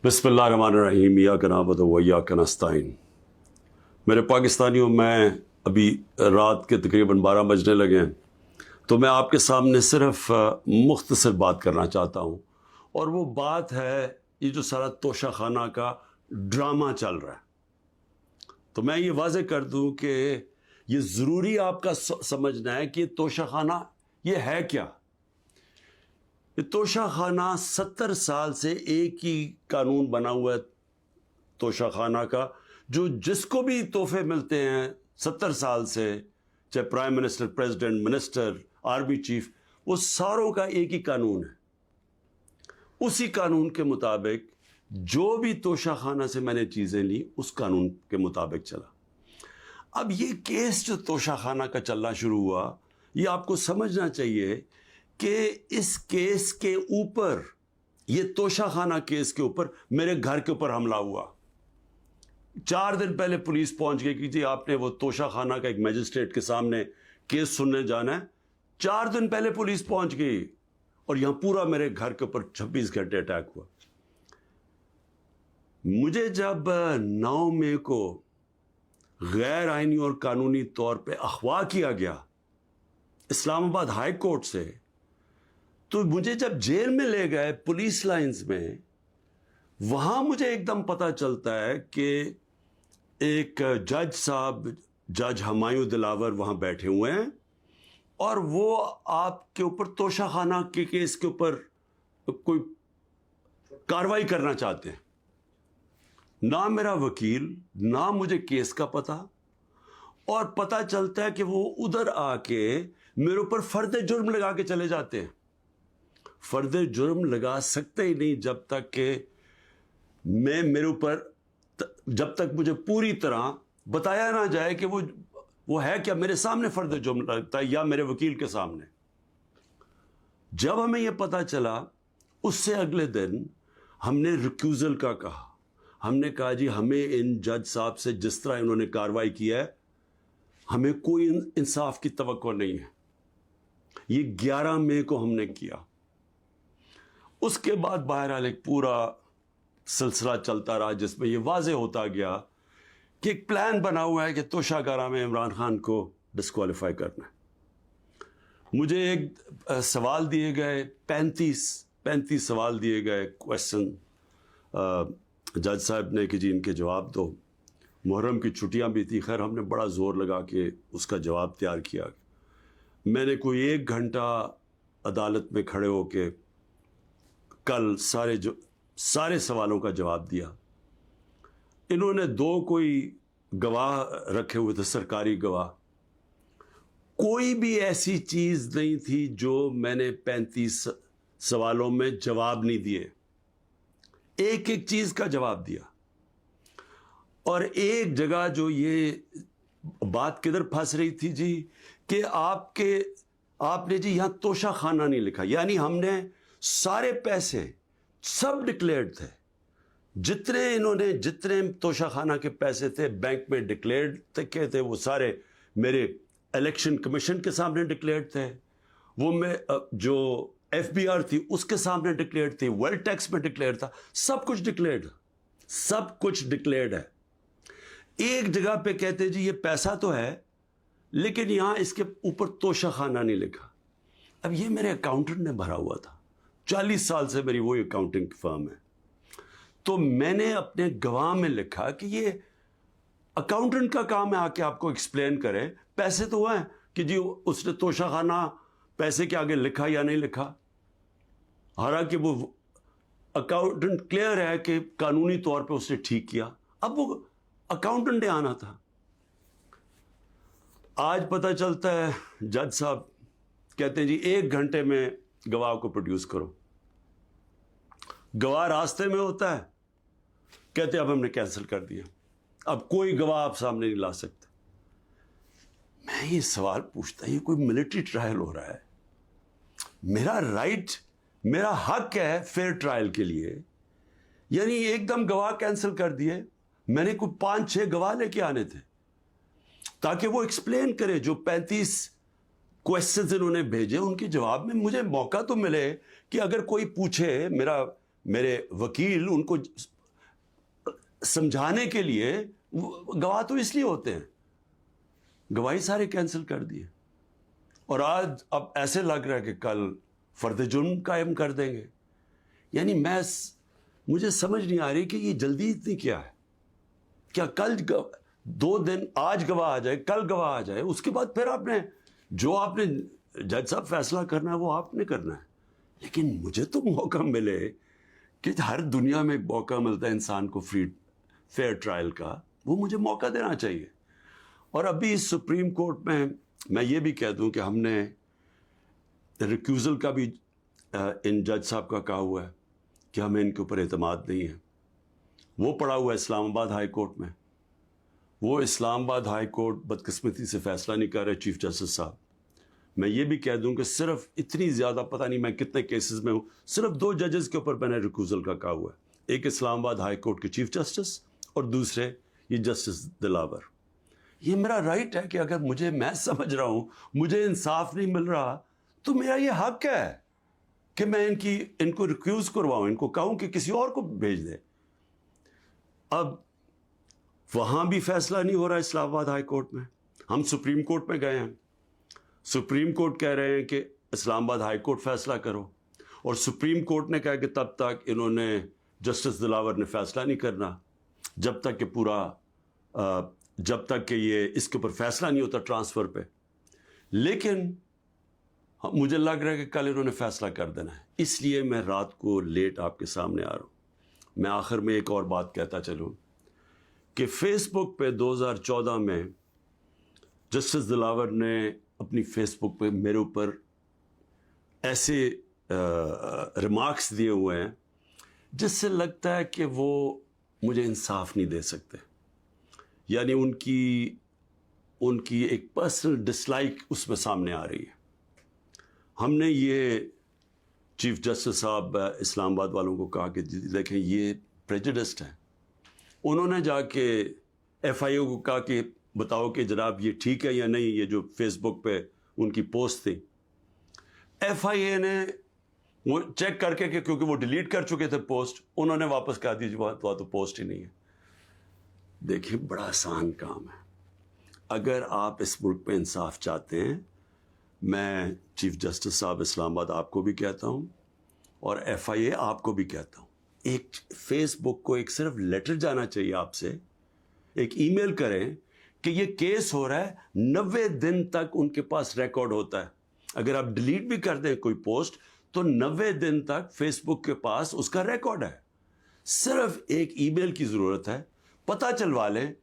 बिस्मिल्लाहिर्रहमानिर्रहीम इय्याक नअबुदु व इय्याक नस्तईन। मेरे पाकिस्तानियों, मैं अभी रात के तकरीबन 12 बजने लगे हैं, तो मैं आपके सामने सिर्फ मुख्तसर बात करना चाहता हूँ। और वो बात है ये जो सारा तोशा खाना का ड्रामा चल रहा है। तो मैं ये वाज़ेह कर दूँ कि ये ज़रूरी आपका समझना है कि तोशा खाना ये है क्या। ये तोशा खाना 70 साल से एक ही कानून बना हुआ है तोशा खाना का, जो जिसको भी तोहफे मिलते हैं 70 साल से, चाहे prime minister, president, minister, army chief, वो सारों का एक ही कानून है। उसी कानून के मुताबिक जो भी तोशा खाना से मैंने चीज़ें ली उस कानून के मुताबिक चला। अब ये केस जो तोशा खाना का चलना शुरू हुआ, ये आपको समझना चाहिए कि इस केस के ऊपर, ये तोशा खाना केस के ऊपर मेरे घर के ऊपर हमला हुआ। 4 दिन पहले पुलिस पहुंच गई कि जी आपने वो तोशा खाना का एक मैजिस्ट्रेट के सामने केस सुनने जाना है। 4 दिन पहले पुलिस पहुंच गई और यहां पूरा मेरे घर के ऊपर 26 घंटे अटैक हुआ। मुझे जब 9 मई को गैर आईनी और कानूनी तौर पे अगवा किया गया इस्लामाबाद हाई कोर्ट से, तो मुझे जब जेल में ले गए पुलिस लाइंस में, वहां मुझे एकदम पता चलता है कि एक जज साहब, जज हुमायूं दिलावर वहां बैठे हुए हैं और वो आपके ऊपर तोशा खाना के केस के ऊपर कोई कार्रवाई करना चाहते हैं। ना मेरा वकील, ना मुझे केस का पता, और पता चलता है कि वो उधर आके मेरे ऊपर फर्द जुर्म लगा के चले जाते हैं। फर्द जुर्म लगा सकते ही नहीं जब तक कि मेरे ऊपर जब तक मुझे पूरी तरह बताया ना जाए कि वो है क्या, मेरे सामने फर्द जुर्म लगता है या मेरे वकील के सामने। जब हमें यह पता चला, उससे अगले दिन हमने रिक्यूजल का कहा। हमने कहा जी हमें इन जज साहब से जिस तरह इन्होंने कार्रवाई की है, हमें कोई इंसाफ की तवक्को नहीं है। ये 11 मई को हमने किया। उसके बाद बहरहाल एक पूरा सिलसिला चलता रहा जिसमें यह वाज़ेह होता गया कि एक प्लान बना हुआ है कि तोशाखाना में इमरान खान को डिस्क्वालीफाई करना है। मुझे एक सवाल दिए गए, 35 सवाल दिए गए, क्वेश्चन जज साहब ने कि जी इनके जवाब दो। मुहर्रम की छुट्टियां भी थी, खैर हमने बड़ा ज़ोर लगा के उसका जवाब तैयार किया। मैंने कोई 1 घंटा अदालत में खड़े होके कल सारे सवालों का जवाब दिया। इन्होंने 2 कोई गवाह रखे हुए थे, सरकारी गवाह। कोई भी ऐसी चीज़ नहीं थी जो मैंने 35 सवालों में जवाब नहीं दिए। एक एक चीज़ का जवाब दिया। और एक जगह जो ये बात किधर फंस रही थी जी, कि आपने जी यहाँ तोशा खाना नहीं लिखा, यानी हमने सारे पैसे सब डिक्लेयर्ड थे। जितने तोशा खाना के पैसे थे बैंक में डिक्लेयर्ड थे, वो सारे मेरे इलेक्शन कमीशन के सामने डिक्लेयर्ड थे। वो मैं जो FBR थी उसके सामने डिक्लेयर्ड थी, वेल्थ टैक्स में डिक्लेयर था, सब कुछ डिक्लेयर्ड है। एक जगह पे कहते जी ये पैसा तो है लेकिन यहां इसके ऊपर तोशा खाना नहीं लिखा। अब ये मेरे अकाउंटेंट ने भरा हुआ था, 40 साल से मेरी वही अकाउंटिंग फर्म है। तो मैंने अपने गवाह में लिखा कि ये अकाउंटेंट का काम है आके आपको एक्सप्लेन करे, पैसे तो हैं कि जी उसने तोशा खाना पैसे के आगे लिखा या नहीं लिखा। हालांकि वो अकाउंटेंट क्लियर है कि कानूनी तौर पे उसने ठीक किया। अब वो अकाउंटेंट ने आना था। आज पता चलता है जज साहब कहते हैं जी 1 घंटे में गवाह को प्रोड्यूस करो। गवाह रास्ते में होता है, कहते अब हमने कैंसिल कर दिया, अब कोई गवाह आप सामने नहीं ला सकते। मैं ये सवाल पूछता, ये कोई मिलिट्री ट्रायल हो रहा है? मेरा राइट, मेरा हक है फेयर ट्रायल के लिए, यानी एकदम गवाह कैंसिल कर दिए। मैंने कोई 5-6 गवाह लेके आने थे ताकि वो एक्सप्लेन करे। जो 35 क्वेश्चंस इन्होंने भेजे उनके जवाब में मुझे मौका तो मिले कि अगर कोई पूछे, میرے وکیل ان کو سمجھانے کے لیے، گواہ تو اس لیے ہوتے ہیں، گواہی سارے کینسل کر دیے، اور آج اب ایسے لگ رہا ہے کہ کل فرد جرم قائم کر دیں گے. یعنی مجھے سمجھ نہیں آ رہی کہ یہ جلدی اتنی کیا ہے. کیا کل 2 دن، آج گواہ آ جائے، کل گواہ آ جائے، اس کے بعد پھر آپ نے جج صاحب فیصلہ کرنا ہے وہ آپ نے کرنا ہے. لیکن مجھے تو موقع ملے کہ ہر دنیا میں ایک موقع ملتا ہے انسان کو فیئر ٹرائل کا، وہ مجھے موقع دینا چاہیے. اور ابھی سپریم کورٹ میں یہ بھی کہہ دوں کہ ہم نے ریکیوزل کا بھی ان جج صاحب کا کہا ہوا ہے کہ ہمیں ان کے اوپر اعتماد نہیں ہے. وہ پڑا ہوا ہے اسلام آباد ہائی کورٹ میں. وہ اسلام آباد ہائی کورٹ بدقسمتی سے فیصلہ نہیں کر رہے چیف جسٹس صاحب. میں یہ بھی کہہ دوں کہ صرف اتنی زیادہ، پتہ نہیں میں کتنے کیسز میں ہوں، صرف 2 ججز کے اوپر میں نے ریکیوزل کا کہا ہوا ہے. ایک اسلام آباد ہائی کورٹ کے چیف جسٹس اور دوسرے یہ جسٹس دلاور. یہ میرا رائٹ ہے کہ اگر میں سمجھ رہا ہوں مجھے انصاف نہیں مل رہا تو میرا یہ حق ہے کہ میں ان کو ریکیوز کرواؤں، ان کو کہوں کہ کسی اور کو بھیج دے. اب وہاں بھی فیصلہ نہیں ہو رہا اسلام آباد ہائی کورٹ میں. ہم سپریم کورٹ میں گئے ہیں، سپریم کورٹ کہہ رہے ہیں کہ اسلام آباد ہائی کورٹ فیصلہ کرو، اور سپریم کورٹ نے کہا کہ تب تک انہوں نے، جسٹس دلاور نے فیصلہ نہیں کرنا جب تک کہ یہ اس کے اوپر فیصلہ نہیں ہوتا ٹرانسفر پہ. لیکن مجھے لگ رہا ہے کہ کل انہوں نے فیصلہ کر دینا ہے، اس لیے میں رات کو لیٹ آپ کے سامنے آ رہا ہوں. میں آخر میں ایک اور بات کہتا چلوں کہ فیس بک پہ 2014 میں جسٹس دلاور نے اپنی فیس بک پہ میرے اوپر ایسے ریمارکس دیے ہوئے ہیں جس سے لگتا ہے کہ وہ مجھے انصاف نہیں دے سکتے. یعنی ان کی ایک پرسنل ڈسلائک اس میں سامنے آ رہی ہے. ہم نے یہ چیف جسٹس صاحب اسلام آباد والوں کو کہا کہ دیکھیں یہ پریجوڈسڈ ہے. انہوں نے جا کے ایف آئی اے کو کہا کہ بتاؤ کہ جناب یہ ٹھیک ہے یا نہیں، یہ جو فیس بک پہ ان کی پوسٹ تھی. ایف آئی اے نے وہ چیک کر کے کہ کیونکہ وہ ڈیلیٹ کر چکے تھے پوسٹ، انہوں نے واپس کہا دی وہاں تو پوسٹ ہی نہیں ہے. دیکھیں بڑا آسان کام ہے. اگر آپ اس ملک پہ انصاف چاہتے ہیں، میں چیف جسٹس صاحب اسلام آباد آپ کو بھی کہتا ہوں اور ایف آئی اے آپ کو بھی کہتا ہوں، ایک فیس بک کو ایک صرف لیٹر جانا چاہیے آپ سے، ایک ای میل کریں کہ یہ کیس ہو رہا ہے. 90 دن تک ان کے پاس ریکارڈ ہوتا ہے. اگر آپ ڈیلیٹ بھی کر دیں کوئی پوسٹ تو 90 دن تک فیس بک کے پاس اس کا ریکارڈ ہے. صرف ایک ای میل کی ضرورت ہے، پتہ چلوا لیں